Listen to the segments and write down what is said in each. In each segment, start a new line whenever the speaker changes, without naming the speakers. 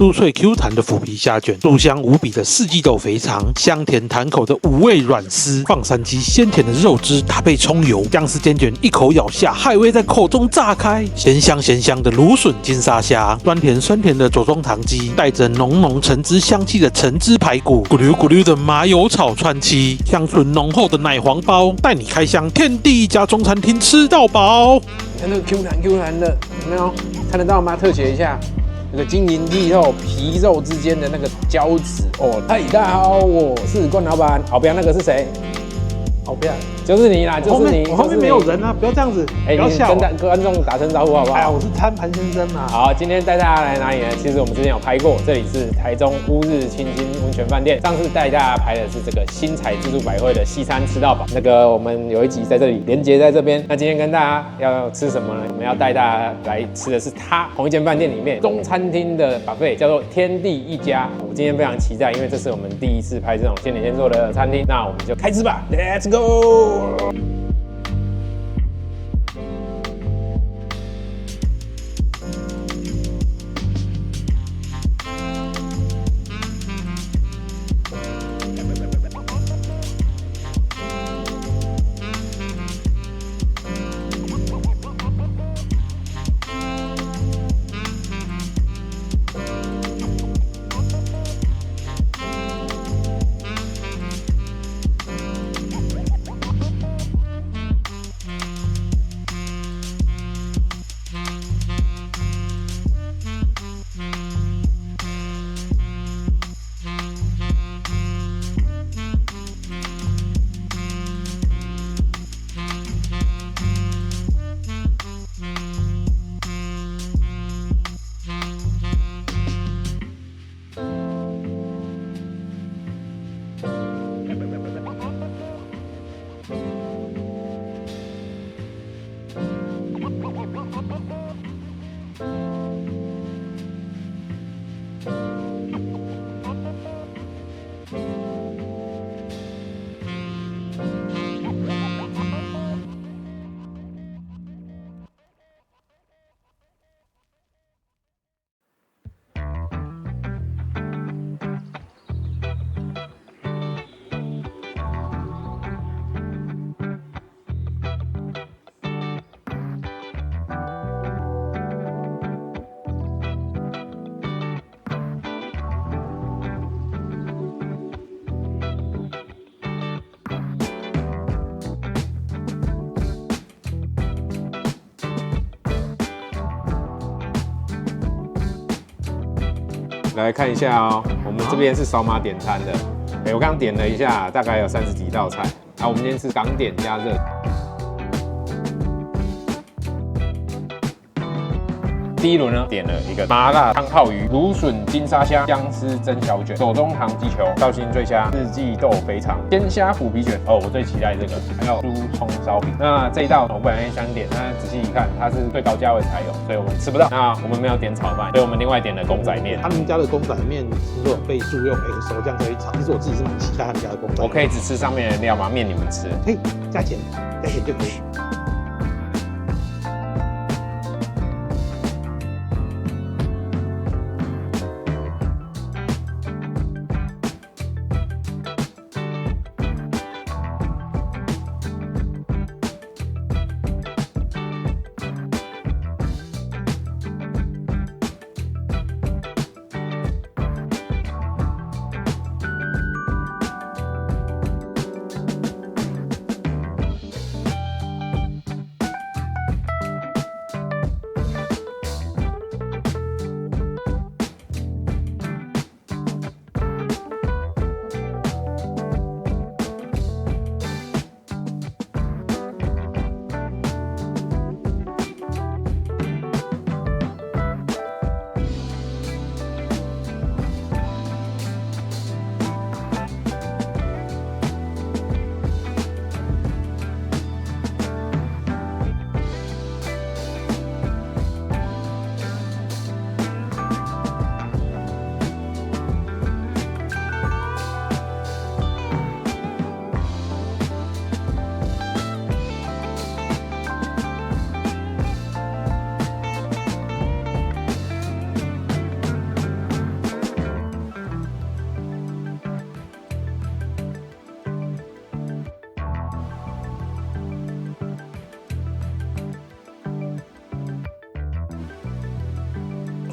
酥脆 Q 弹的腐皮虾卷，入香无比的四季豆肥肠，香甜弹口的五味软丝，放山鸡鲜甜的肉汁搭配葱油，姜丝煎卷一口咬下，海味在口中炸开，咸香的芦笋金沙虾，酸甜的左宗棠鸡，带着浓橙汁香气的橙汁排骨，咕溜的麻油炒川鸡，香醇浓厚的奶黄包，带你开箱天地一家中餐厅吃到饱。
你看那个 Q 弹的，有没有看得到吗？特写一下。那个晶莹剔透皮肉之间的那个胶质哦，嗨，大家好，我是冠老板。好，不要那个是谁？好，不要，就是你啦，就是你。
我后面没有人啊，不要这样子，不要笑。
跟观众打声招呼好不好？
哎，我是餐盘先生嘛。
好，今天带大家来哪里呢？其实我们之前有拍过，这里是台中乌日清新温泉饭店。上次带大家拍的是这个新彩自助百汇的西餐吃到饱。那个我们有一集在这里，连结在这边。那今天跟大家要吃什么呢？我们要带大家来吃的是同一间饭店里面中餐厅的 buffet， 叫做天地一家。我今天非常期待，因为这是我们第一次拍这种现点现做的餐厅。那我们就开吃吧 ，Let's go！来看一下哦，我们这边是扫码点餐的。我刚刚点了一下，大概有30几道菜。我们今天是港点加热。第一轮呢，点了一个麻辣汤泡鱼、芦笋金沙虾、姜丝蒸小卷、左宗棠鸡球、绍兴醉虾、四季豆肥肠、鲜虾腐皮卷。我最期待这个，还有猪葱烧饼。那这一道我本来也想点，但仔细一看，它是最高价位才有，所以我们吃不到。那我们没有点炒饭，所以我们另外点了公仔面。
他们家的公仔面听说有倍数用 XO 酱可以炒，其实我自己是蛮期待他们家的公仔面。
我可以只吃上面的料吗？面你们吃？
可以加钱就可以。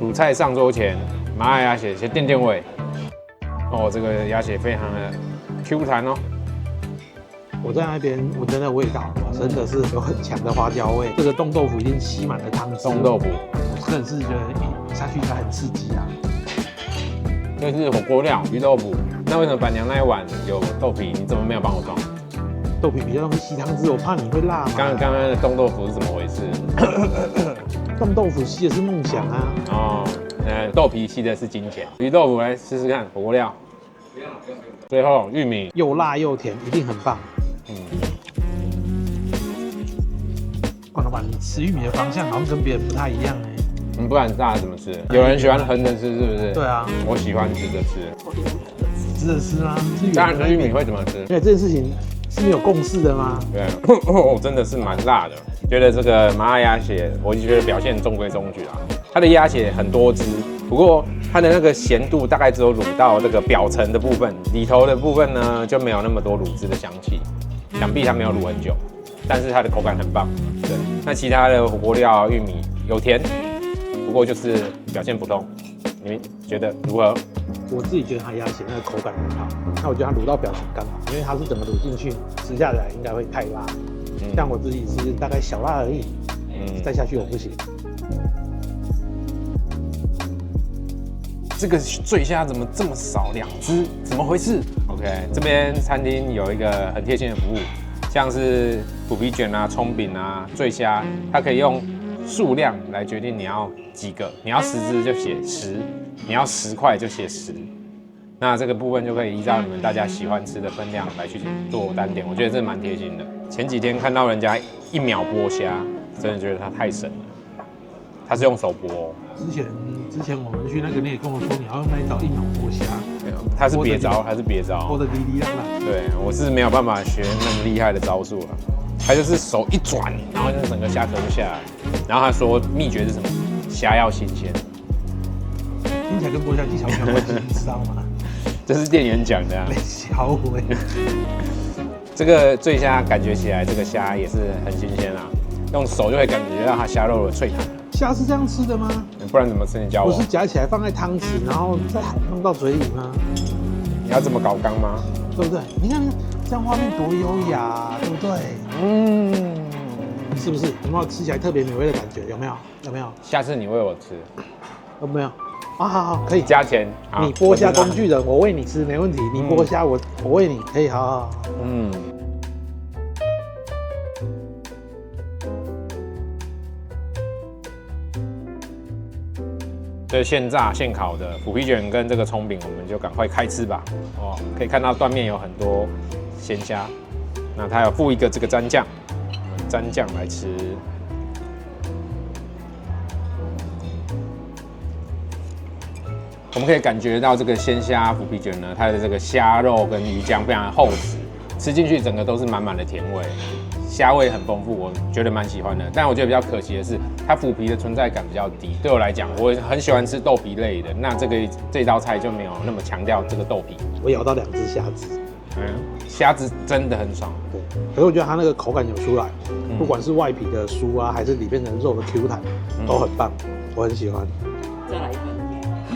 主菜上桌前，麻辣鸭血先垫垫胃。哦，这个鸭血非常的 Q 弹哦。
我在那边闻的那个味道，真的是有很强的花椒味。这个冻豆腐已经吸满了汤汁。
冻豆腐，
我个人是觉得下去应该很刺激啊。
这是火锅料鱼豆腐。那为什么板娘那一碗有豆皮，你怎么没有帮我装？
豆皮比较容易吸汤汁，我怕你会辣嘛。
刚刚的冻豆腐是怎么回事？
冻豆腐吸的是梦想啊。
哦，豆皮吸的是金钱。鱼豆腐来试试看，火锅料。最后玉米
又辣又甜，一定很棒。管老板，你吃玉米的方向好像跟别人不太一样哎。
不然大家怎么吃？有人喜欢横着吃，是不是？
对啊，
我喜欢直着吃。
直着吃吗？
当然，玉米会怎么吃？
因为这件事情是没有共识的吗？
对，真的是蛮辣的。觉得这个麻辣鸭血，我就觉得表现中规中矩啦。它的鸭血很多汁，不过它的那个咸度大概只有卤到这个表层的部分，里头的部分呢就没有那么多卤汁的香气。想必它没有卤很久，但是它的口感很棒。对，那其他的火锅料玉米有甜，不过就是表现普通。你们觉得如何？
我自己觉得它鸭血那个口感很好，那我觉得它卤到表层刚好，因为它是整个卤进去，吃下来应该会太辣。像我自己是大概小辣而已，再下去我不行。
这个醉虾怎么这么少2只？怎么回事 ？OK， 这边餐厅有一个很贴心的服务，像是虎皮卷啊、葱饼啊、醉虾，它可以用数量来决定你要几个，你要10只就写10，你要10块就写10。那这个部分就可以依照你们大家喜欢吃的分量来去做单点，我觉得这蛮贴心的。前几天看到人家1秒剥虾，真的觉得他太神了。他是用手剥哦。
之前我们去那个，你也跟我说你要用那一招1秒剥虾，
他是别招，
剥的哩哩浪浪。
对，我是没有办法学那么厉害的招数了。他就是手一转，然后就整个虾壳就下来。然后他说秘诀是什么？虾要新鲜。
听起来跟剥虾技巧没有关系，你知道吗？
这是店员讲的啊。
小鬼。
这个醉虾感觉起来，这个虾也是很新鲜啊，用手就会感觉到它虾肉的脆弹。虾
是这样吃的吗？
不然怎么吃？你教我。
不是夹起来放在汤匙，然后再弄到嘴里吗？
你要这么搞刚吗？
对不对？你看这样画面多优雅，对不对？是不是？有没有吃起来特别美味的感觉？有没有？有没有？
下次你喂我吃。
有没有？好，可以
加钱。
你剥虾工具人，我喂你吃，没问题。你剥虾，我喂你，可以，好。
这现炸现烤的虎皮卷跟这个葱饼，我们就赶快开吃吧。哦，可以看到断面有很多鲜虾，那它有附一个这个蘸酱，我们蘸酱来吃。我们可以感觉到这个鲜虾虎皮卷呢，它的这个虾肉跟鱼浆非常的厚实，吃进去整个都是满满的甜味，虾味很丰富，我觉得蛮喜欢的。但我觉得比较可惜的是，它腐皮的存在感比较低。对我来讲，我很喜欢吃豆皮类的，那这道菜就没有那么强调这个豆皮。
我咬到2只虾子，
虾子真的很爽。
对，可是我觉得它那个口感有出来，不管是外皮的酥啊，还是里面的肉的 Q 弹，都很棒，我很喜欢。
再来一份。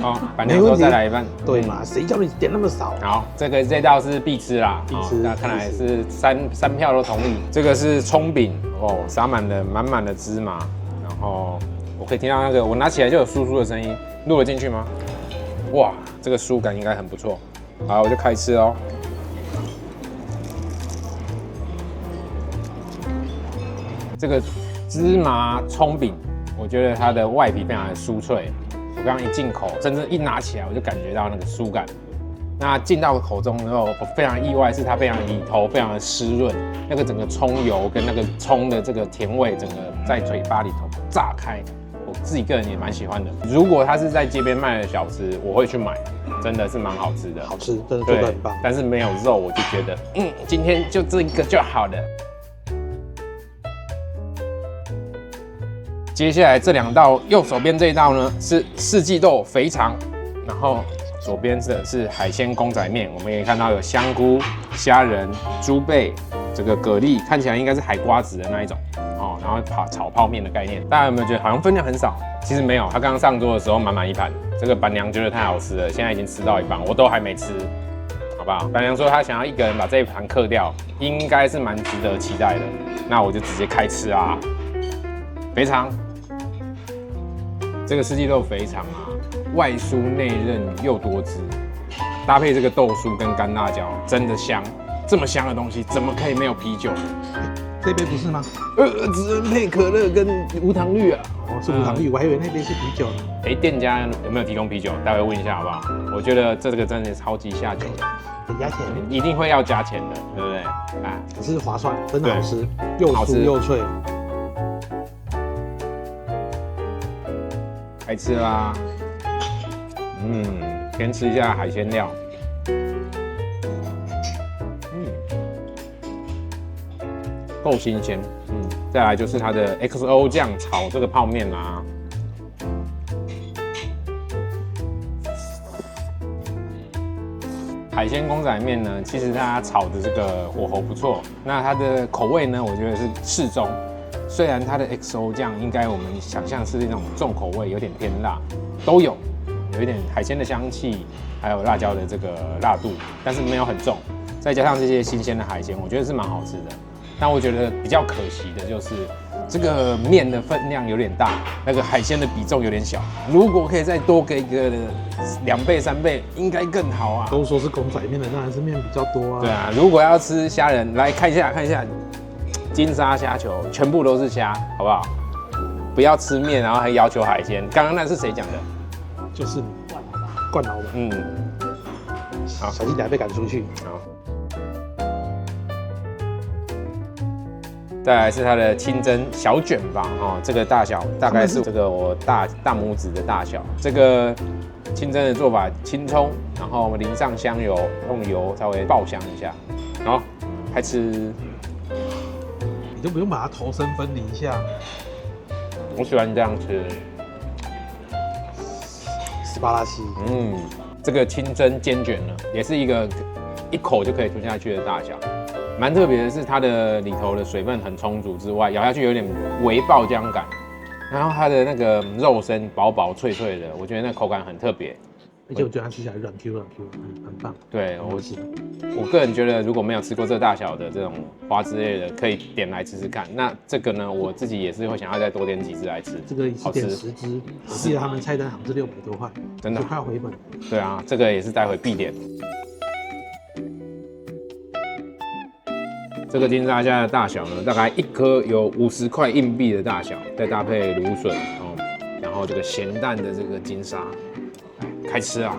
哦，板娘说再来一份。
对嘛？谁叫你点那么少？
好，这道是必吃啦。
必吃。
那看来是三票都同意。这个是葱饼哦，撒满了满满的芝麻，然后我可以听到那个我拿起来就有酥酥的声音，录得进去吗？哇，这个酥感应该很不错。好，我就开吃哦。这个芝麻葱饼，我觉得它的外皮非常的酥脆。我刚刚一进口，甚至一拿起来，我就感觉到那个酥感。那进到口中之后，我非常意外，是它非常里头非常的湿润，那个整个葱油跟那个葱的这个甜味，整个在嘴巴里头炸开。我自己个人也蛮喜欢的。如果它是在街边卖的小吃，我会去买，真的是蛮好吃的。
好吃，真的做得很棒。
但是没有肉，我就觉得，今天就这一个就好了。接下来这2道，右手边这一道呢是四季豆肥肠，然后左边的是海鲜公仔面。我们也看到有香菇、虾仁、猪背，这个蛤蜊看起来应该是海瓜子的那一种哦，然后炒泡面的概念。大家有没有觉得好像分量很少？其实没有，他刚刚上桌的时候满满一盘，这个板娘觉得太好吃了，现在已经吃到一半，我都还没吃，好不好？板娘说她想要一个人把这一盘嗑掉，应该是蛮值得期待的，那我就直接开吃啊！肥肠，这个四季豆肥肠啊，外酥内韧又多汁，搭配这个豆酥跟干辣椒，真的香。这么香的东西，怎么可以没有啤酒？
这杯不是吗？
只能配可乐跟无糖绿啊。
哦，是无糖绿，我还以为那杯是啤酒呢。
哎，店家有没有提供啤酒？待会问一下好不好？我觉得这个真的超级下酒的，
得加钱，
一定会要加钱的，对不对？啊，
可是划算，真的好吃，又
好吃
酥又脆。
开吃啦。先吃一下海鲜料。够新鲜。再来就是它的 XO 酱炒这个泡面啊。海鲜公仔面呢，其实它炒的这个火候不错，那它的口味呢，我觉得是适中。虽然它的 XO 酱应该我们想象是那种重口味，有点偏辣，都有一点海鲜的香气，还有辣椒的这个辣度，但是没有很重。再加上这些新鲜的海鲜，我觉得是蛮好吃的。但我觉得比较可惜的就是这个面的分量有点大，那个海鲜的比重有点小。如果可以再多给个2倍3倍，应该更好啊。
都说是公仔面的，当然是面比较多啊。
对啊，如果要吃虾仁，来看一下金沙虾球，全部都是虾，好不好？不要吃面，然后还要求海鲜。刚刚那是谁讲的？
就是冠老板。
好，
小弟等下被赶出去。
好。再来是它的清蒸小卷吧，这个大小大概是这个我大拇指的大小。这个清蒸的做法，清葱，然后我们淋上香油，用油稍微爆香一下，然后开吃。
你就不用把它头身分离一下。
我喜欢这样吃。
斯巴拉西。
这个清蒸煎卷呢，也是一口就可以吞下去的大小。蛮特别的是，它的里头的水分很充足之外，咬下去有点微爆浆感，然后它的那个肉身薄薄脆脆的，我觉得那口感很特别，
而且我觉得它吃起来软 Q，很棒。
对我个人觉得，如果没有吃过这大小的这种花枝类的，可以点来吃吃看。那这个呢，我自己也是会想要再多点几只来吃。
这个一次点10只，我记得他们菜单好像是600多块，
真的
快要回本。
对啊，这个也是待会必点。这个金沙虾的大小呢，大概一颗有50块硬币的大小，再搭配芦笋然后这个咸淡的这个金沙，开吃啊！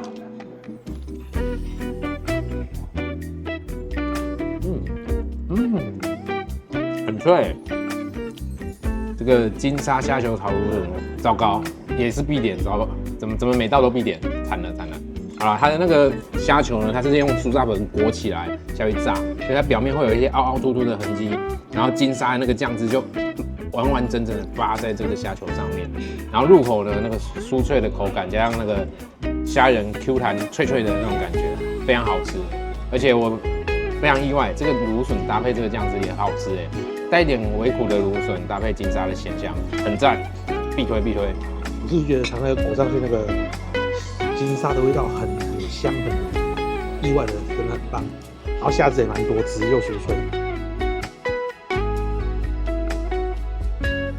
很脆。这个金沙虾球炒芦笋，糟糕，也是必点，糟糕，怎么每道都必点，惨了。好了，它的那个虾球呢，它是用酥炸粉裹起来下去炸，所以它表面会有一些凹凹凸凸的痕迹，然后金沙的那个酱汁就完完整整的扒在这个虾球上面，然后入口的那个酥脆的口感，加上那个虾仁 Q 弹脆脆的那种感觉，非常好吃。而且我非常意外，这个芦笋搭配这个酱汁也好吃哎，带一点微苦的芦笋搭配金沙的咸香，很赞，必推。
我是觉得尝那个裹上去那个金沙的味道很香，很意外的，真的很棒。然后虾子也蛮多汁又酥脆。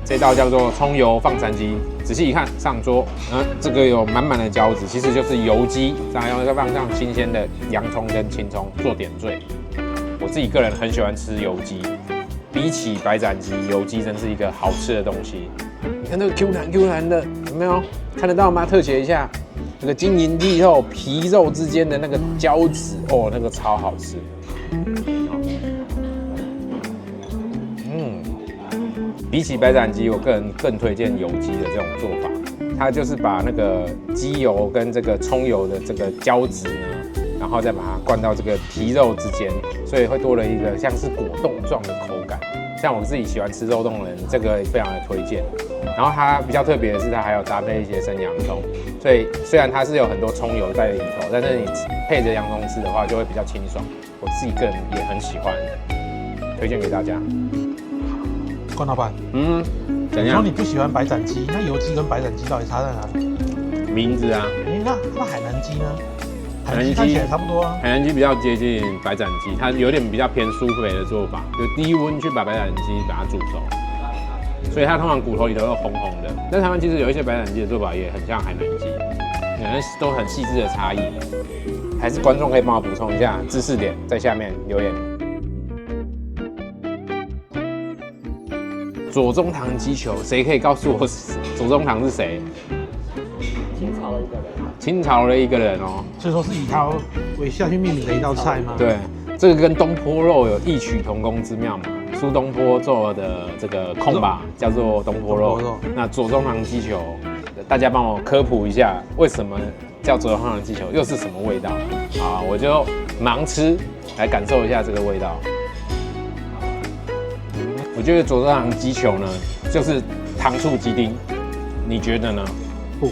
这道叫做葱油放山鸡，仔细一看上桌，这个有满满的胶质，其实就是油鸡，然后再放上新鲜的洋葱跟青葱做点缀。我自己个人很喜欢吃油鸡，比起白斩鸡，油鸡真是一个好吃的东西。你看那个 Q 弹的，有没有看得到吗？特写一下。那个晶莹剔透皮肉之间的那个胶质哦，那个超好吃。比起白斩鸡，我个人更推荐油鸡的这种做法。它就是把那个鸡油跟这个葱油的这个胶质呢，然后再把它灌到这个皮肉之间，所以会多了一个像是果冻状的口感。像我自己喜欢吃肉冻的人，这个非常的推荐。然后它比较特别的是，它还有搭配一些生洋葱，所以虽然它是有很多葱油在里头，但是你配着洋葱吃的话，就会比较清爽。我自己个人也很喜欢，推荐给大家。
冠老板，
怎样
你说你不喜欢白斩鸡，那油鸡跟白斩鸡到底差在哪里？
名字啊，
那海南鸡呢？
海南鸡
看起来差不多啊。
海南鸡比较接近白斩鸡，它有点比较偏舒肥的做法，就低温去把白斩鸡把它煮熟，所以它通常骨头里头都红红的。但台湾其实有一些白斩鸡的做法也很像海南鸡，可能都很细致的差异。还是观众可以帮我补充一下知识点，在下面留言。左宗棠鸡球，谁可以告诉我左宗棠是谁？清朝的一个人哦，
所以说是以它为下去命名的一道菜吗？
对，这个跟东坡肉有异曲同工之妙嘛。苏东坡做的这个控把叫做东坡肉，那左宗棠鸡球，大家帮我科普一下，为什么叫左宗棠鸡球，又是什么味道？好，我就盲吃来感受一下这个味道。我觉得左宗棠鸡球呢，就是糖醋鸡丁，你觉得呢？
不，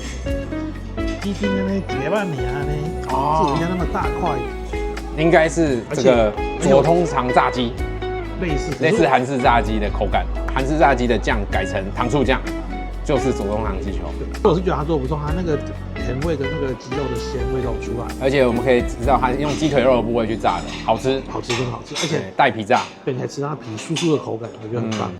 鸡丁的呢，几万年呢，是人家那么大块，
应该是这个左宗棠炸鸡，类似韩式炸鸡的口感，韩式炸鸡的酱改成糖醋酱，就是左宗棠鸡球。
我是觉得它做不错，它那个甜味跟那个鸡肉的鲜味都有出来，
而且我们可以知道它是用鸡腿肉的部位去炸的，好吃，
好吃，真好吃，而且
带皮炸，
对，你还吃它皮酥酥的口感，我觉得很棒。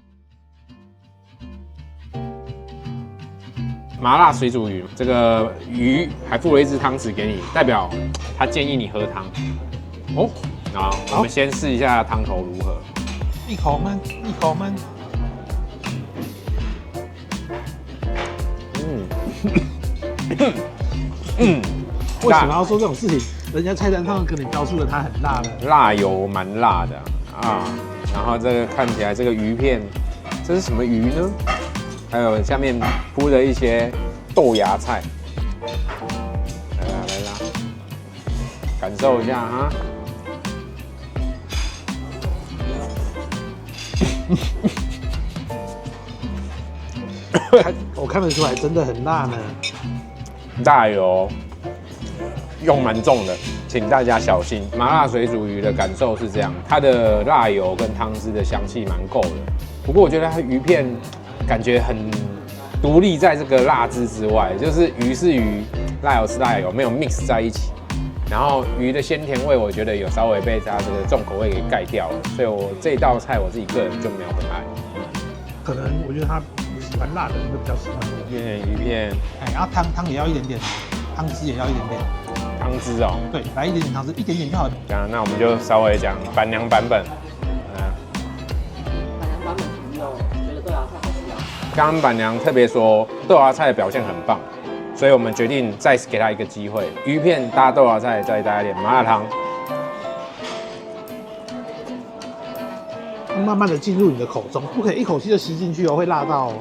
麻辣水煮鱼，这个鱼还附了一只汤匙给你，代表他建议你喝汤。哦，好，我们先试一下汤头如何。
一口闷，一口闷。为什么要说这种事情？人家菜单上跟你标注了它很辣的，
辣油蛮辣的啊。然后这个看起来这个鱼片，这是什么鱼呢？还有下面铺了一些豆芽菜，来啦，感受一下哈。
我看得出来，真的很辣呢。
辣油用蛮重的，请大家小心。麻辣水煮鱼的感受是这样，它的辣油跟汤汁的香气蛮够的。不过我觉得它鱼片感觉很独立在这个辣汁之外，就是鱼是鱼，辣油是辣油，没有 mix 在一起。然后鱼的鲜甜味，我觉得有稍微被它这个重口味给盖掉了，所以我这道菜我自己个人就没有很爱。
可能我觉得他喜欢辣的人会比较喜欢
鱼片，
哎，然后汤也要一点点，汤汁也要一点点，
汤汁哦，
对，来一点点汤汁，一点点就好了。
那我们就稍微讲板娘版本。刚刚板娘特别说豆芽菜的表现很棒，所以我们决定再给他一个机会，鱼片搭豆芽菜，再搭一点麻辣烫，
慢慢的进入你的口中，不可以一口气就吸进去哦，会辣到哦。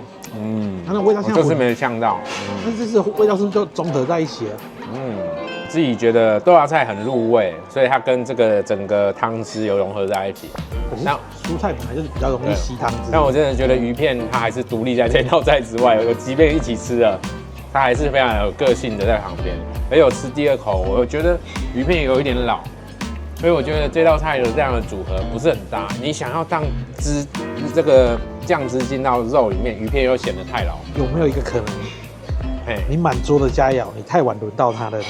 它那味道像
就是没呛到，
但是这味道是就综合在一起了。
自己觉得豆芽菜很入味，所以它跟这个整个汤汁有融合在一起。
那蔬菜本来就是比较容易吸汤汁，
但我真的觉得鱼片它还是独立在这道菜之外，即便一起吃了，它还是非常有个性的在旁边。而且我吃第二口，我觉得鱼片有一点老，所以我觉得这道菜的这样的组合不是很搭。你想要让汁这个酱汁进到肉里面，鱼片又显得太老。
有没有一个可能？你满桌的佳肴，你太晚轮到它的呢？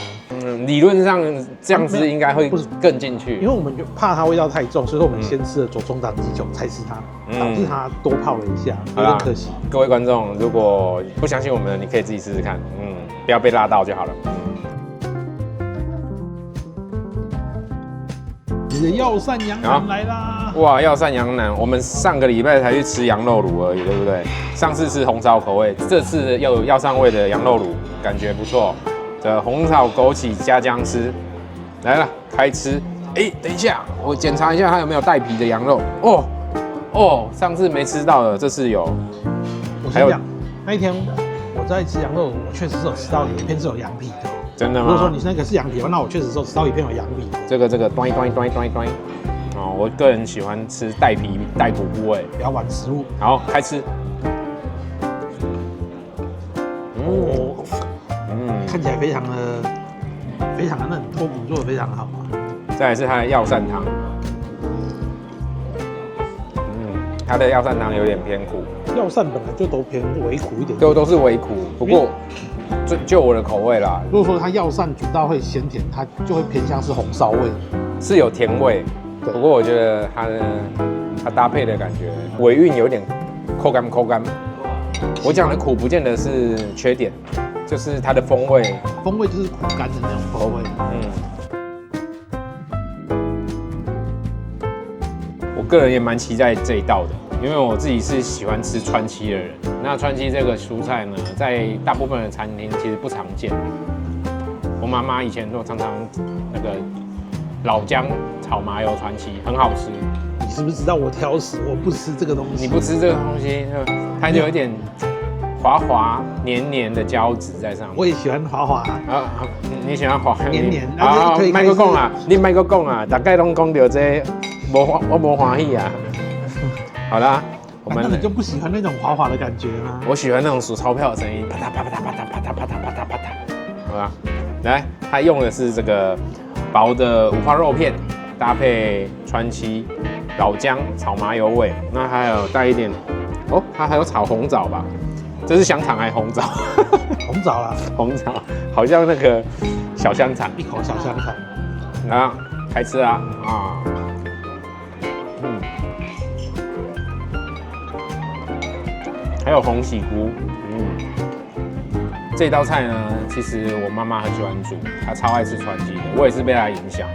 理论上酱汁应该会更进去，
因为我们就怕它味道太重，所以说我们先吃了左宗棠鸡球，才吃它，导致它多泡了一下，有点可惜。
各位观众，如果不相信我们，你可以自己试试看，不要被辣到就好了。
你的药膳羊腩来啦！
哇，药膳羊腩，我们上个礼拜才去吃羊肉卤而已，对不对？上次吃红烧口味，这次有药膳味的羊肉卤，感觉不错。这红炒枸杞加姜丝，来了，开吃。等一下，我检查一下它有没有带皮的羊肉。上次没吃到的，这次有。
我跟你讲，那一天我在吃羊肉，我确实是有吃到一片是有羊皮的。
真的吗？
如果说你那个是羊皮，那我确实是有吃到一片有羊皮的。
这个端。我个人喜欢吃带皮带骨部位，
不要玩食物。
好，开吃。
看起来非常的嫩，脱骨做的非常好。
再来是它的药膳汤，它的药膳汤有点偏苦，
药膳本来就都偏微苦一点，
都是微苦，不过就我的口味啦，
如果说它药膳煮到会鲜甜，它就会偏向是红烧味，
是有甜味，
对
不过我觉得它搭配的感觉尾韵有点口感。我讲的苦不见得是缺点，就是它的风味
就是苦干的那种风味。
我个人也蛮期待这一道的，因为我自己是喜欢吃川七的人。那川七这个蔬菜呢，在大部分的餐厅其实不常见。我妈妈以前都常常那个老姜炒麻油川七，很好吃。
你是不是知道我挑食？我不吃这个东西。
你不吃这个东西，它就有一点滑滑黏黏的胶质在上面。
我也喜欢滑滑
啊，你喜欢滑
黏黏。
啊，麦克讲啊，你麦克讲啊，大概拢讲到这，我无欢喜啊。好啦，我们
那你就不喜欢那种滑滑的感觉吗？
我喜欢那种数钞票的声音，啪嗒啪嗒啪嗒啪嗒啪嗒啪嗒啪嗒啪嗒。好吧，来，它用的是这个薄的五花肉片，搭配川七、老姜、炒麻油味，那还有带一点哦，它还有炒红枣吧？这是香肠还是红枣？
红枣啦，
红枣，好像那个小香肠，
一口小香肠。
然后开吃啊啊！还有红喜菇，这道菜呢，其实我妈妈很喜欢煮，她超爱吃川鸡的，我也是被她影响。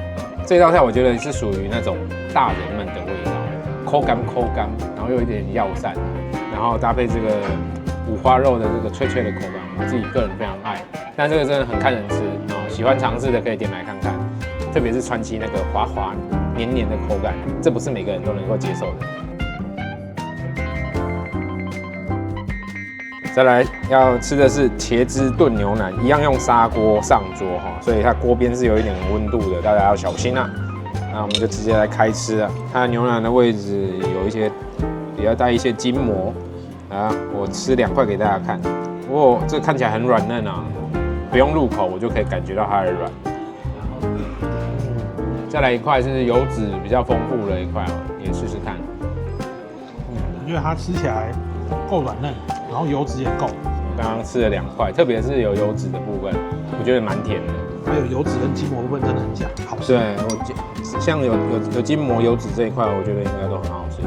这道菜我觉得是属于那种大人们的味道，口感，然后又有一点药膳，然后搭配这个五花肉的这个脆脆的口感，我自己个人非常爱。但这个真的很看人吃啊，喜欢尝试的可以点来看看，特别是川鸡那个滑滑黏黏的口感，这不是每个人都能够接受的。再来要吃的是茄汁炖牛腩，一样用砂锅上桌哈，所以它锅边是有一点温度的，大家要小心啊。那我们就直接来开吃啊。它的牛腩的位置有一些比较带一些筋膜啊，我吃2块给大家看。不过这看起来很软嫩啊，不用入口我就可以感觉到它的软。再来一块是油脂比较丰富的一块哦，也试试看。
因为它吃起来够软嫩，然后油脂也够。
我刚刚吃了2块，特别是有油脂的部分，我觉得蛮甜的。
还有油脂跟筋膜部分真的很香，好吃。
对，像有筋膜油脂这一块，我觉得应该都很好吃。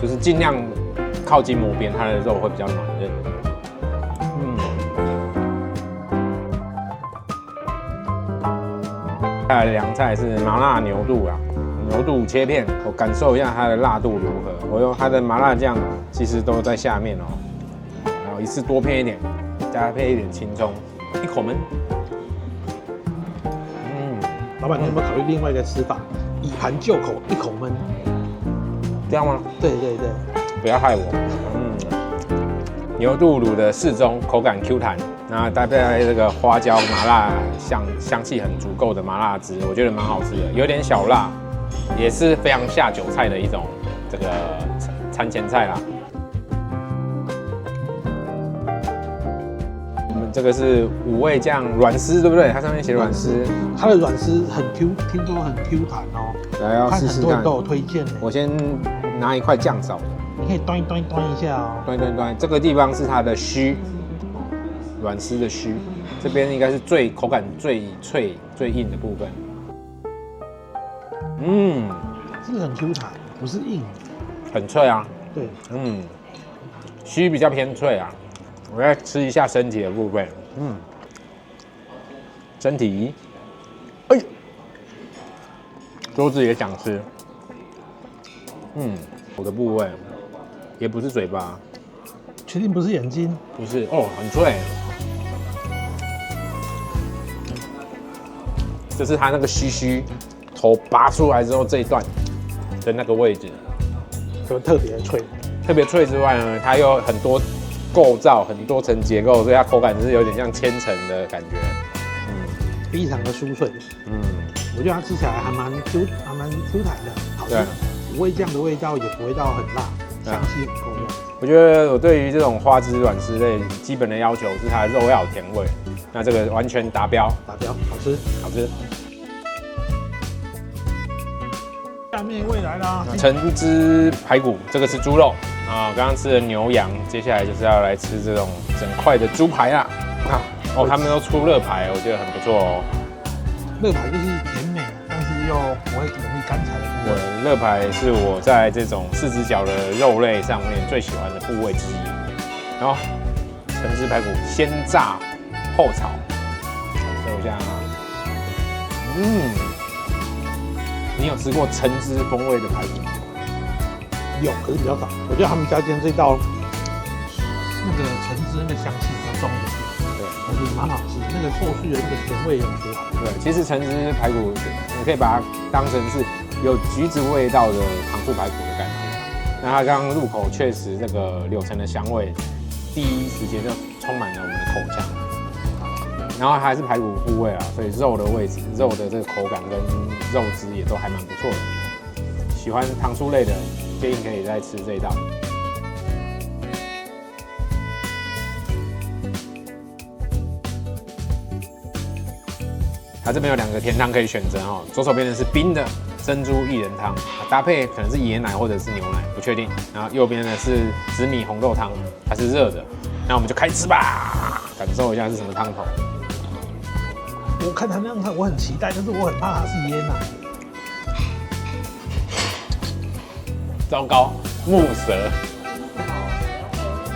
就是尽量靠筋膜边，它的肉会比较软嫩。再来的凉菜是麻辣牛肚啊，牛肚切片，我感受一下它的辣度如何。我用它的麻辣酱，其实都在下面哦。然后一次多片一点，搭配一点青葱，一口焖。
老板，你有没有考虑另外一个吃法？以盘就口，一口焖，
这样吗？
对，
不要害我。牛肚卤的适中，口感 Q 弹，然后搭配这个花椒麻辣香气很足够的麻辣汁，我觉得蛮好吃的，有点小辣，也是非常下酒菜的一种这个餐前菜啦。我们这个是5味酱软丝，对不对？它上面写软丝，
它的软丝很 Q， 听说很 Q 弹哦。
来，要试试看。
很多人都有推荐的。
我先拿一块酱少的。
你可以端一下哦。
端，这个地方是它的须，软丝的须，这边应该是口感最脆、最硬的部分。
是不是很 Q 弹？不是硬，
很脆啊。
对，
须比较偏脆啊。我再吃一下身体的部分，身体，哎，桌子也想吃，我的部位。也不是嘴巴，
确定不是眼睛？
不是哦，很脆。就是它那个须头拔出来之后这一段的那个位置，
就特别脆。
特别脆之外呢，它有很多构造、很多层结构，所以它口感是有点像千层的感觉。
非常的酥脆。我觉得它吃起来还蛮 Q 弹的，好吃。5味酱的味道也不会到很辣。香气很够用。
我觉得我对于这种花枝软丝类基本的要求是它的肉要有甜味，那这个完全达标，
好吃。下面一位来啦，
橙汁排骨，这个是猪肉，啊，刚刚吃了牛羊，接下来就是要来吃这种整块的猪排啦。啊，哦，他们都出热排，我觉得很不错哦。
热排就是甜美，但是又不会容易干柴的部位。
对，热排是我在这种4只脚的肉类上面最喜欢的部位之一。然后橙汁排骨先炸后炒，感受一下。你有吃过橙汁风味的排骨吗？
有，可是比较少。我觉得他们家今天这道那个橙汁那个香气比较重一点，
对，
但是蛮好吃。那个后续的那个甜味有出来。
对，其实橙汁排骨，你可以把它当成是有橘子味道的糖醋排骨的感觉。那它刚刚入口确实这个柳橙的香味，第一时间就充满了我们的口腔。然后还是排骨部位啊，所以肉的位置、肉的这个口感跟肉汁也都还蛮不错的。喜欢糖醋类的，建议可以再吃这一道。它这边有2个甜汤可以选择哦，左手边的是冰的珍珠薏仁汤，搭配可能是椰奶或者是牛奶，不确定。然后右边呢是紫米红豆汤，它是热的。那我们就开吃吧，感受一下是什么汤头。
我看他那样看，我很期待，但是我很怕它是椰奶。
糟糕，木蛇。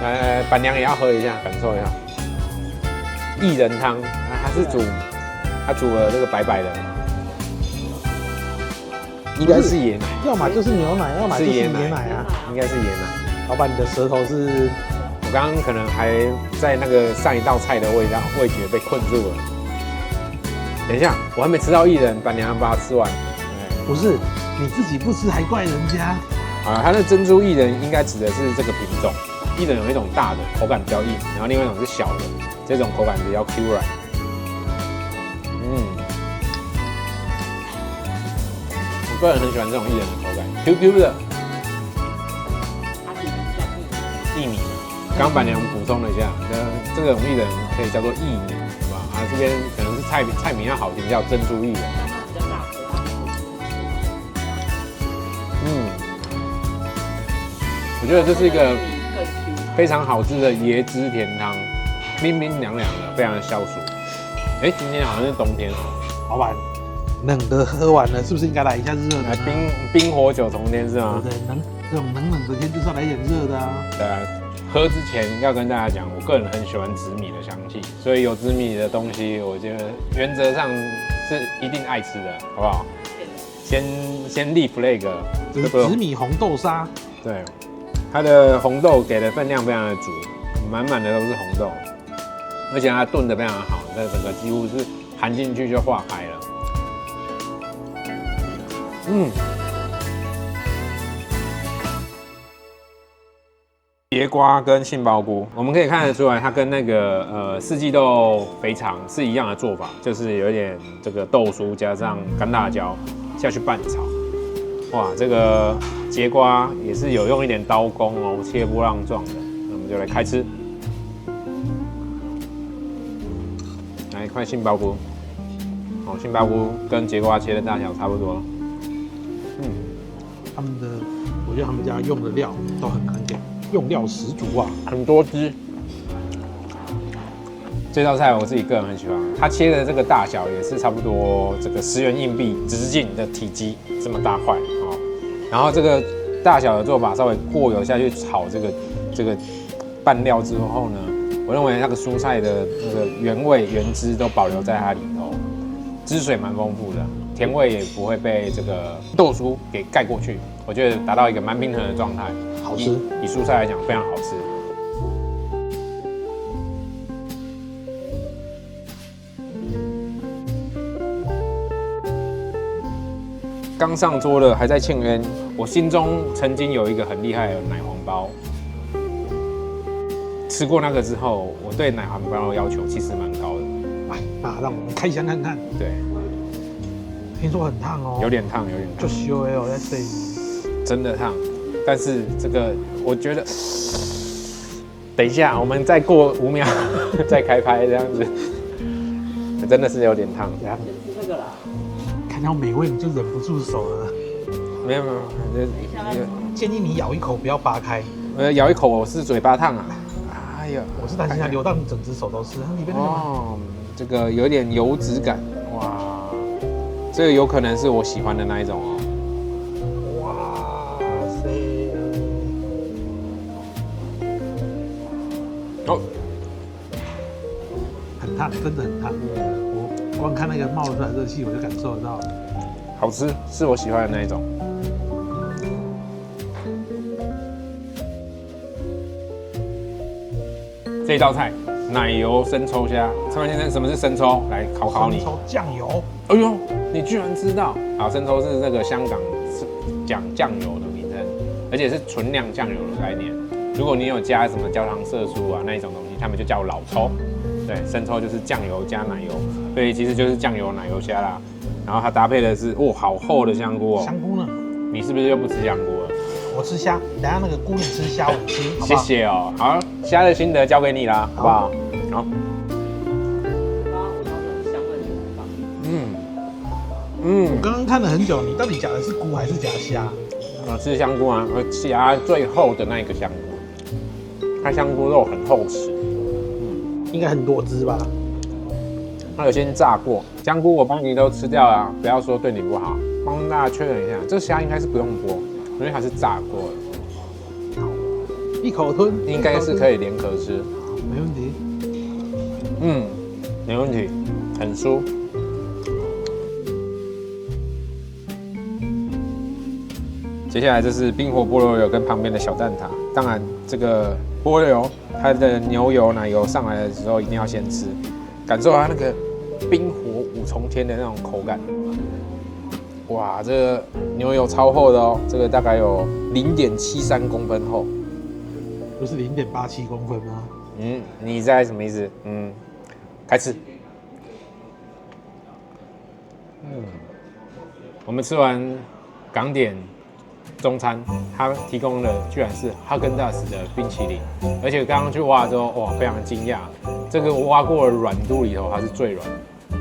来，板娘也要喝一下，感受一下。薏仁汤，它煮了这个白白的，应该是椰奶，
要么就是牛奶，要么就是椰奶啊。
应该是椰奶。
老板，你的舌头是？
我刚刚可能还在那个上一道菜的味觉被困住了。等一下，我还没吃到薏仁，板娘把它吃完。
不是，你自己不吃还怪人家。
啊，它的珍珠薏仁应该指的是这个品种。薏仁有一种大的，口感比较硬，然后另外一种是小的，这种口感比较 Q 软。我个人很喜欢这种薏仁的口感 ，Q Q 的。薏米，刚板娘补充了一下，这种薏仁可以叫做薏米，是吧？啊，这边可能是菜名要好听，叫珍珠薏仁。我觉得这是一个非常好吃的椰汁甜汤，冰冰凉凉的，非常的消暑。今天好像是冬天哦。
老板，冷的喝完了，是不是应该来一下热的？
冰火九重天是吗？
对，这种冷的天就是要来点热的啊。
对啊，喝之前要跟大家讲，我个人很喜欢紫米的香气，所以有紫米的东西，我觉得原则上是一定爱吃的，好不好？先立 flag，
这是紫米红豆沙。
对。它的红豆给的分量非常的足，满满的都是红豆，而且它炖的非常好，这整个几乎是含进去就化开了。节瓜跟杏鲍菇，我们可以看得出来，它跟那个四季豆肥肠是一样的做法，就是有点这个豆酥加上干辣椒下去拌炒。哇，这个节瓜也是有用一点刀工哦，切波浪状的。那我们就来开吃。来一块杏鲍菇，杏鲍菇跟节瓜切的大小差不多。
我觉得他们家用的料都很用料十足啊，
很多汁。这道菜我自己个人很喜欢，它切的这个大小也是差不多这个10元硬币直径的体积这么大块哦。然后这个大小的做法稍微过油下去炒这个拌料之后呢，我认为那个蔬菜的那个原味原汁都保留在它里头，汁水蛮丰富的，甜味也不会被这个豆酥给盖过去，我觉得达到一个蛮平衡的状态，
好吃。
以蔬菜来讲非常好吃。刚上桌的还在庆渊，我心中曾经有一个很厉害的奶黄包，吃过那个之后，我对奶黄包的要求其实蛮高的。
让我们开箱看看。
对，
听说很烫哦，
有点烫，有点烫，
就修哦，在这里
真的烫。但是这个我觉得，等一下我们再过5秒再开拍这样子，真的是有点烫。
这个啦。看到美味你就忍不住手了。
没有，
建议你咬一口不要扒开。
咬一口我是嘴巴烫啊！哎呀，
我是担心它流到你整只手都是，它里面那个
哦，这个有点油脂感，哇，这个有可能是我喜欢的那一种哦。
哇塞！
哦，
很烫，真的很烫。我光看那个冒出来热气，我就感受得到了。
好吃，是我喜欢的那一种。这道菜奶油生抽虾，蔡先生，什么是生抽？来考考你。
生抽酱油。
哎呦，你居然知道！好，生抽是这个香港是讲酱油的名称，而且是纯酿酱油的概念。如果你有加什么焦糖色素啊那一种东西，他们就叫老抽。对，生抽就是酱油加奶油，所以其实就是酱油奶油虾啦。然后它搭配的是好厚的香菇哦。
香菇呢？
你是不是又不吃香菇了？
我吃虾，等下那个菇你吃虾，我吃，好不
谢
好？
谢哦。好，虾的心得交给你啦，好不好？好。
我刚刚看了很久，你到底夹的是菇还是夹虾？
吃香菇啊，夹最厚的那一个香菇，它香菇肉很厚实，
应该很多汁吧？
它有先炸过，香菇我帮你都吃掉了，不要说对你不好。帮大家确认一下，这虾应该是不用剥，因为它是炸过的，
一口吞，
应该是可以连壳吃，
没问题。
没问题，很酥。接下来这是冰火菠萝油跟旁边的小蛋挞，当然这个菠萝油它的牛油奶油上来的时候一定要先吃，感受它那个冰火五重天的那种口感。哇，这个牛油超厚的哦，这个大概有0.73公分厚。
不是0.87公分吗？
你猜什么意思？开吃。我们吃完港点中餐，它提供的居然是哈根达斯的冰淇淋，而且刚刚去挖之后，哇，非常惊讶，这个挖过的软度里头它是最软，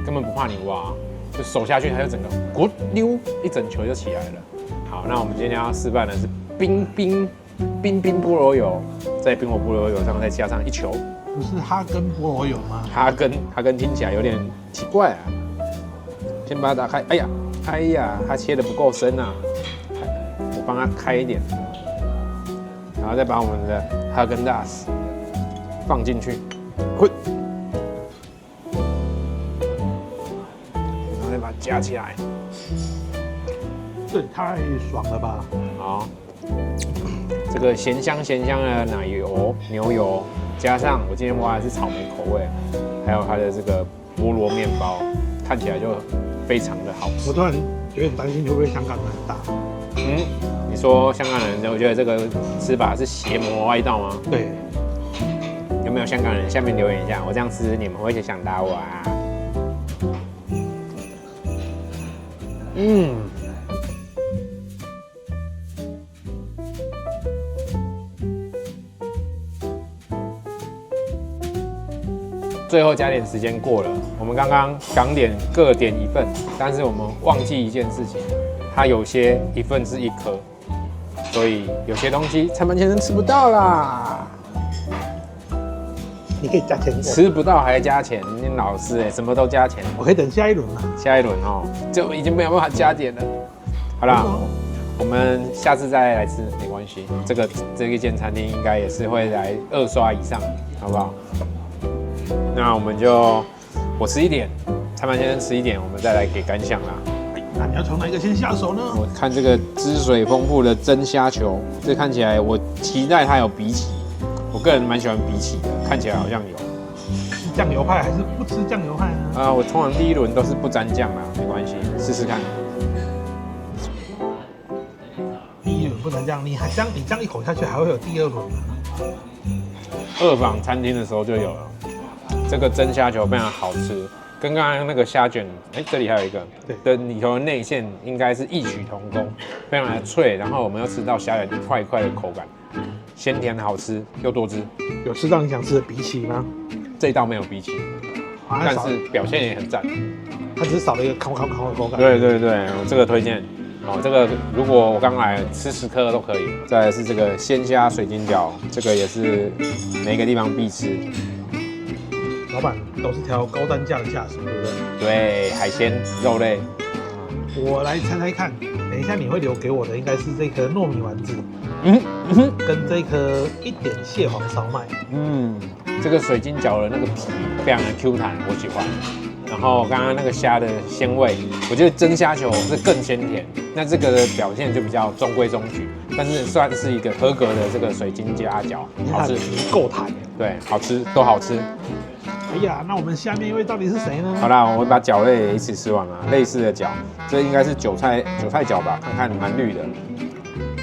根本不怕你挖，就手下去它就整个咕溜一整球就起来了。好，那我们今天要示范的是冰菠萝油，在冰火菠萝油上再加上一球。
不是哈根菠萝油吗？
哈根听起来有点奇怪啊。先把它打开，哎呀，它切的不够深啊，我帮它开一点，然后再把我们的哈根达斯放进去，然后再把它夹起来。
这也太爽了吧！
好，这个咸香的奶油、牛油，加上我今天挖的是草莓口味，还有它的这个菠萝面包，看起来就非常的好吃。
我突然有点担心，会不会香港人很大？
你说香港人，我觉得这个吃法是邪魔歪道吗？
对，
有没有香港人？下面留言一下，我这样吃你们会想打我啊？最后加点时间过了，我们刚刚港点各点1份，但是我们忘记一件事情，它有些1份是1颗，所以有些东西蔡曼先生吃不到啦。
你可以加钱，
吃不到还加钱，你老师什么都加钱。
我可以等下一轮嘛？
下一轮哦，就已经没有办法加点了。好啦，我们下次再来吃没关系。这一间餐厅应该也是会来2刷以上，好不好？那我们就我吃1点，蔡曼先生吃1点，我们再来给感想啦。
那你要从哪一个先下手呢？
我看这个汁水丰富的蒸虾球，这看起来我期待它有荸荠，我个人蛮喜欢荸荠的，看起来好像有。
是酱油派还是不吃酱油派呢？
我通常第1轮都是不沾酱啦，没关系，试试看。
第1轮不能这样，你这样一口下去，还会有第2轮吗
？2房餐厅的时候就有了。这个蒸虾球非常好吃，跟刚刚那个虾卷，这里还有一个，对，的里头的内馅应该是异曲同工，非常的脆，然后我们又吃到虾仁一块一块的口感，鲜甜好吃又多汁。
有吃到你想吃的荸荠吗？
这一道没有荸荠，但是表现也很赞。
它只是少了一个烤的口感。
对，我这个推荐。哦，这个如果我刚来吃10颗都可以。再来是这个鲜虾水晶饺，这个也是每个地方必吃。
老板都是挑高单价的价钱，对不对？
对，海鲜、肉类。
我来猜猜看，等一下你会留给我的应该是这颗糯米丸子，跟这颗一点蟹黄烧麦。
这个水晶饺的那个皮非常的 Q 弹，我喜欢。然后刚刚那个虾的鲜味，我觉得蒸虾球是更鲜甜。那这个的表现就比较中规中矩，但是算是一个合格的这个水晶虾饺，好吃，
够弹。
对，好吃都好吃。
哎呀，那我们下面一位到底是谁呢？
好啦，我把饺类也一起吃完了，类似的饺，这应该是韭菜饺吧？看看蛮绿的，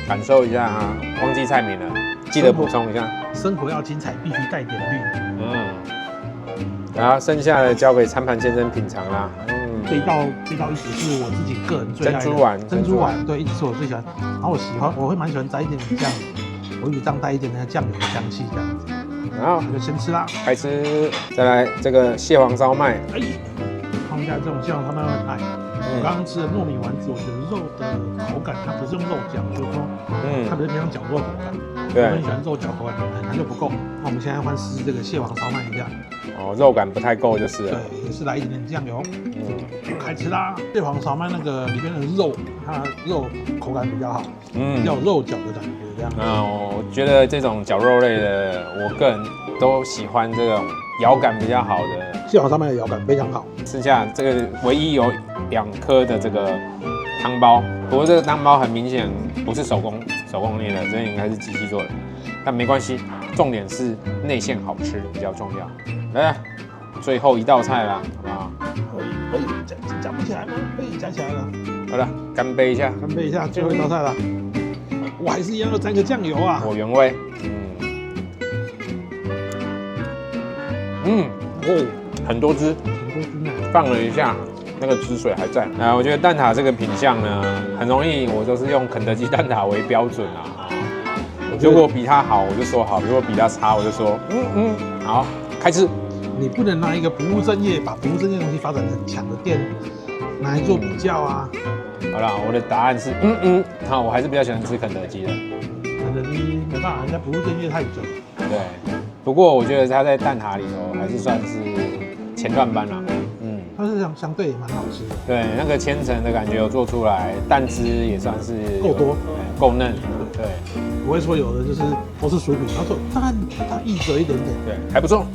感受一下啊，忘记菜名了，记得补充一下。
生活要精彩，必须带点绿。
然后剩下的交给餐盘先生品尝啦。
这一道一直是我自己个人最爱的珍珠丸，对，一直是我最喜欢。然后我会蛮喜欢沾一点酱，我鱼酱带一点那个酱油的香气这样子。然后就先吃啦，
开吃。再来这个蟹黄烧麦，
他们家这种蟹黄烧麦我很爱。我刚刚吃的糯米丸子，我觉得肉的口感它不是用肉酱，就是说，它比较偏向绞肉口感。我很喜欢肉饺口感，它就不够。那我们现在换吃这个蟹黄烧麦一下。
哦，肉感不太够就是了。
对，也是来一点点酱油。开吃啦！蟹黄烧麦那个里面的肉，它肉口感比较好，比较有肉饺的感觉这样。
我觉得这种绞肉类的，我个人都喜欢这种咬感比较好的。
蟹黄烧麦的咬感非常好。
剩下这个唯一有2颗的这个汤包，不过这个汤包很明显不是手工捏的，这应该是机器做的，但没关系，重点是内馅好吃比较重要。来，最后一道菜啦，好不好？
可以，夹不起来吗？可以夹起来了。
好了，干杯一下，
最后一道菜了。我还是一样要沾个酱油啊。
我原味，很多汁，放了一下，那个汁水还在。我觉得蛋挞这个品相呢，很容易，我都是用肯德基蛋挞为标准啊。如果比它好，我就说好；如果比它差，我就说好，开吃。
你不能拿一个不务正业，把不务正业的东西发展很强的店拿来做比较啊。
好啦，我的答案是好，我还是比较喜欢吃肯德基的。
肯德基没办法，人家不务正业太久了。
对，不过我觉得它在蛋挞里头还是算是前段班啦。
它是相对蛮好吃的。
对，那个千层的感觉有做出来，蛋汁也算是
够多，
够嫩。对，
不会说有的就是都是薯饼，它说蛋它溢着一点点。
对，还不错。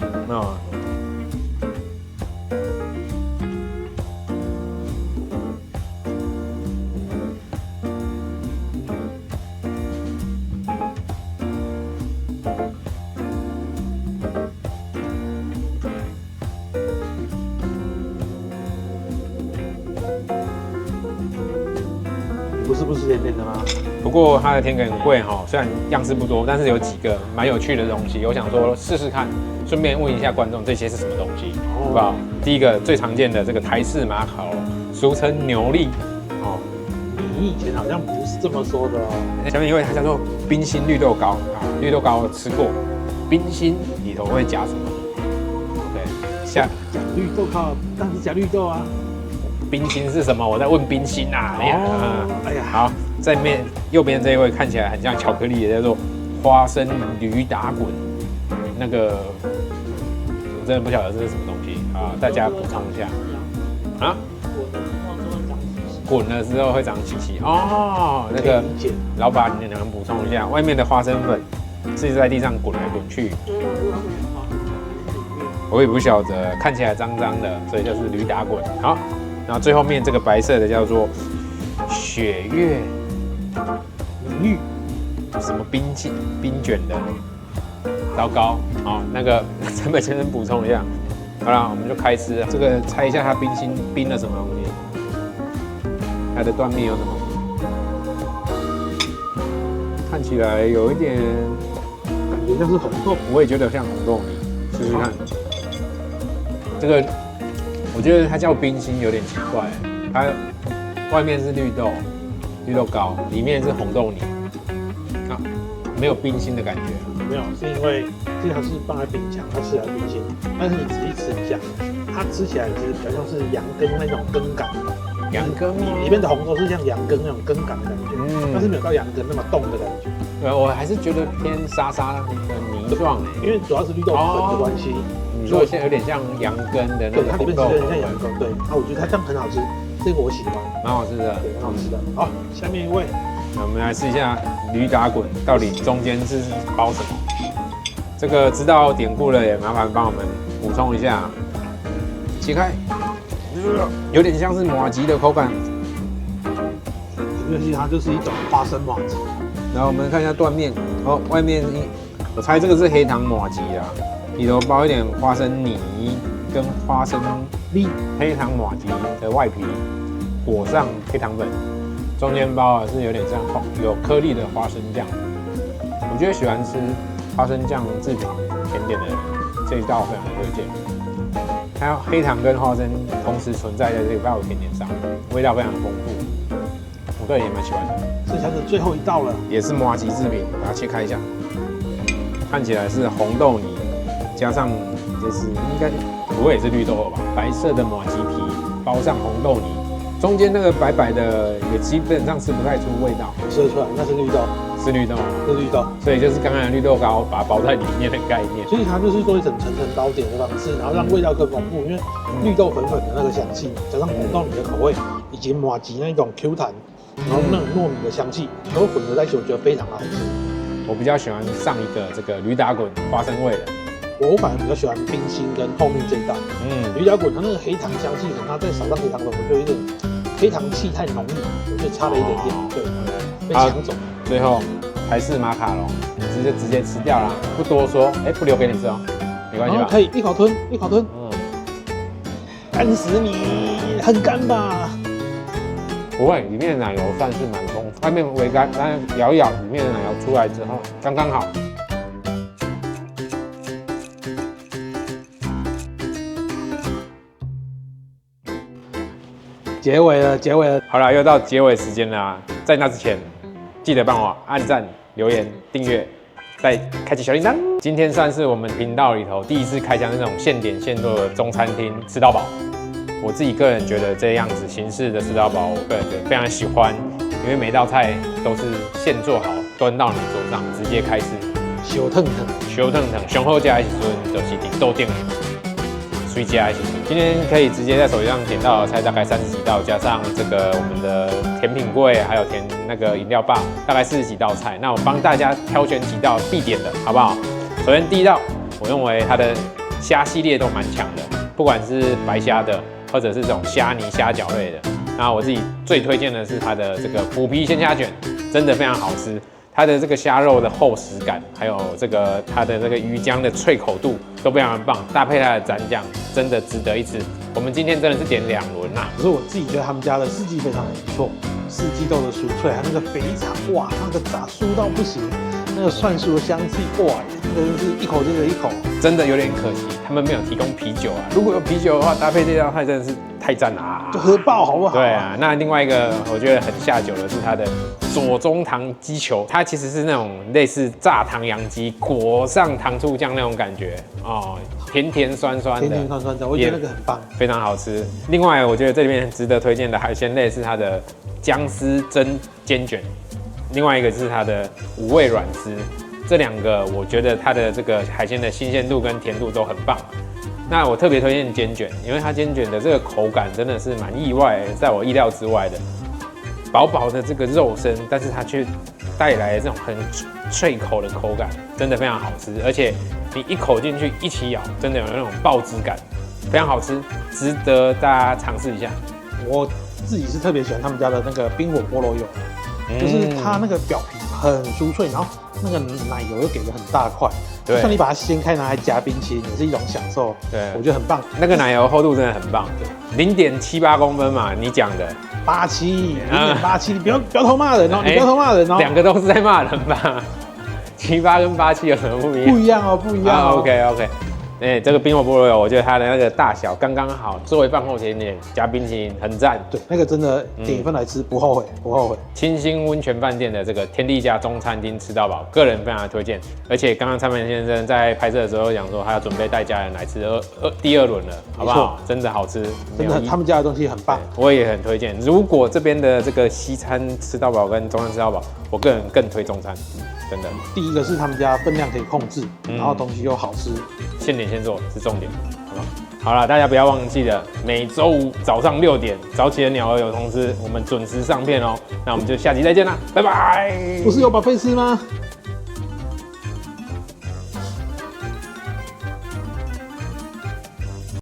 不是甜甜的吗？
不过它的甜点很贵哈，虽然样式不多，但是有几个蛮有趣的东西，我想说试试看，顺便问一下观众这些是什么东西，好不好？第一个最常见的这个台式马卡龙，俗称牛粒，
你以前好像不是这么说的哦。
下面因为它叫做冰心绿豆糕啊，绿豆糕我吃过，冰心里头会加什么？对，加
绿豆糕，但是加绿豆啊。
冰心是什么？我在问冰心啊！
哎呀，
好，在右边这一位看起来很像巧克力，也叫做花生驴打滚。那个我真的不晓得这是什么东西啊，大家补充一下啊。滚了之后会长起气哦。那个老板，你能补充一下，外面的花生粉是在地上滚来滚去。我也不晓得，看起来脏脏的，所以就是驴打滚。好。然后最后面这个白色的叫做雪月玉，什么冰卷的，糟糕！好，那个陈本先生补充一下。好了，我们就开吃。这个猜一下它冰了什么东西？它的断面有什么？看起来有一点
感觉像是红豆，
我也觉得像红豆泥，试试看。这个。我觉得它叫冰心有点奇怪，它外面是绿豆糕，里面是红豆泥，没有冰心的感觉。
没有，是因为这条是放在冰墙，它吃起来冰心，但是你仔细吃一下，它吃起来是比较像是羊羹那种羹感，
羊羹吗？
里面的红豆是像羊羹那种羹感的感觉，但是没有到羊羹那么冻的感觉。
对，我还是觉得偏沙沙的泥状
因为主要是绿豆粉的关系。
你说现在有点像羊羹的那个
它里面有点像羊羹，对。我觉得它这样很好吃，这个我喜欢，
蛮好吃的，
对，蛮好吃的。好，下面一位，
那我们来试一下驴打滚，到底中间是包什么？这个知道典故的也麻烦帮我们补充一下。切开，有点像是麻糬的口感。
因为它就是一种花生麻糬。
然后我们看一下断面，外面我猜这个是黑糖麻糬啦，里头包一点花生泥跟花生粒，黑糖麻糬的外皮裹上黑糖粉，中间包的是有点像有颗粒的花生酱。我觉得喜欢吃花生酱制品甜点的人，这一道非常推荐。还有黑糖跟花生同时存在在这个爆甜点上，味道非常丰富，我个人也蛮喜欢的。
剩下的最后一道了，
也是麻糬制品，把它切开一下，看起来是红豆泥加上就是应该不会也是绿豆吧，白色的麻糬皮包上红豆泥，中间那个白白的也基本上吃不太出味道，
吃得出来那是绿豆，
是绿豆，
是绿豆，
所以就是刚刚的绿豆糕把它包在里面的概念。
所以它就是做一层层层糕点的方式，然后让味道更丰富，因为绿豆粉粉的那个香气，加上红豆泥的口味，以及麻糬那种 Q 弹。然后那种糯米的香气都混合在一起，我觉得非常好吃。
我比较喜欢上一个这个驴打滚花生味的，
我反而比较喜欢冰心跟后面这一道。驴打滚它那个黑糖香气，可能它再少上黑糖粉，我觉得有点黑糖气太浓郁，我觉得差了一点点，对，被抢走。
最后台式马卡龙，你直接吃掉啦，不多说，不留给你吃哦，没关系吧？
可以一口吞，一口吞。干死你，很干吧？
不会，里面的奶油算是蛮丰富，外面微干，但是咬一咬，里面的奶油出来之后刚刚好。
结尾了，结尾了。
好了，又到结尾时间了。在那之前，记得帮我按赞、留言、订阅，再开启小铃铛。今天算是我们频道里头第一次开箱那种现点现做的中餐厅吃到饱。我自己个人觉得这样子形式的吃到饱，我个人觉得非常喜欢，因为每道菜都是现做好，端到你桌上，直接开吃，
小腾腾，
小腾腾，上好加一起做就是顶豆店，随加一起做。今天可以直接在手机上点到的菜大概30几道，加上这个我们的甜品柜，还有填那个饮料吧，大概40几道菜。那我帮大家挑选几道必点的，好不好？首先第一道，我认为它的虾系列都蛮强的，不管是白虾的，或者是这种虾泥、虾饺类的。那我自己最推荐的是它的这个虎皮鲜虾卷，真的非常好吃。它的这个虾肉的厚实感，还有这个它的这个鱼浆的脆口度都非常的棒，搭配它的蘸酱，真的值得一吃。我们今天真的是点2轮啦。
可是我自己觉得他们家的四季非常不错，四季豆的酥脆，还有那个肥肠，哇，那个炸酥到不行，那个蒜酥的香气，哇，真的是一口接着一口。真
的有点可惜，他们没有提供啤酒啊。如果有啤酒的话，搭配这道菜真的是太赞了啊！
就喝爆好不好？
对啊，那另外一个我觉得很下酒的是它的左宗棠鸡球，它其实是那种类似炸唐扬鸡，裹上糖醋酱那种感觉哦，甜甜酸酸的，
甜甜酸酸的，我觉得那个很棒，
非常好吃。另外，我觉得这里面值得推荐的海鲜类是它的姜丝蒸煎卷，另外一个是它的5味软丝。这2个我觉得它的这个海鲜的新鲜度跟甜度都很棒。那我特别推荐煎卷，因为它煎卷的这个口感真的是蛮意外，在我意料之外的。薄薄的这个肉身，但是它却带来这种很脆口的口感，真的非常好吃。而且你一口进去一起咬，真的有那种爆汁感，非常好吃，值得大家尝试一下。
我自己是特别喜欢他们家的那个冰火菠萝油，就是它那个表皮很酥脆，然后那个奶油又给的很大块，就算你把它掀开拿来夹冰淇淋，也是一种享受。对，我觉得很棒。
那个奶油厚度真的很棒，0.78公分嘛，你讲的
87，0.87，你不要偷骂人哦，你不要偷骂人哦。
2个都是在骂人吧？78跟87有什么不一样？
不一样哦，不一样哦。
OK，这个冰火菠萝油，我觉得它的那个大小刚刚好，作为饭后甜点加冰淇淋很赞。
对，那个真的点一份来吃不后悔，不后悔。
清新温泉饭店的这个天地家中餐厅吃到饱，个人非常的推荐。而且刚刚蔡曼先生在拍摄的时候讲说，他要准备带家人来吃第2轮了，好不好？真的好吃，
真的他们家的东西很棒，
我也很推荐。如果这边的这个西餐吃到饱跟中餐吃到饱，我个人更推中餐，真的。
第一个是他们家分量可以控制，然后东西又好吃，
现点现做是重点，好吧？好了，大家不要忘记了，每周五早上6点，早起的鸟儿有通知，我们准时上片哦。那我们就下集再见啦，拜拜。
不是有把费吃吗？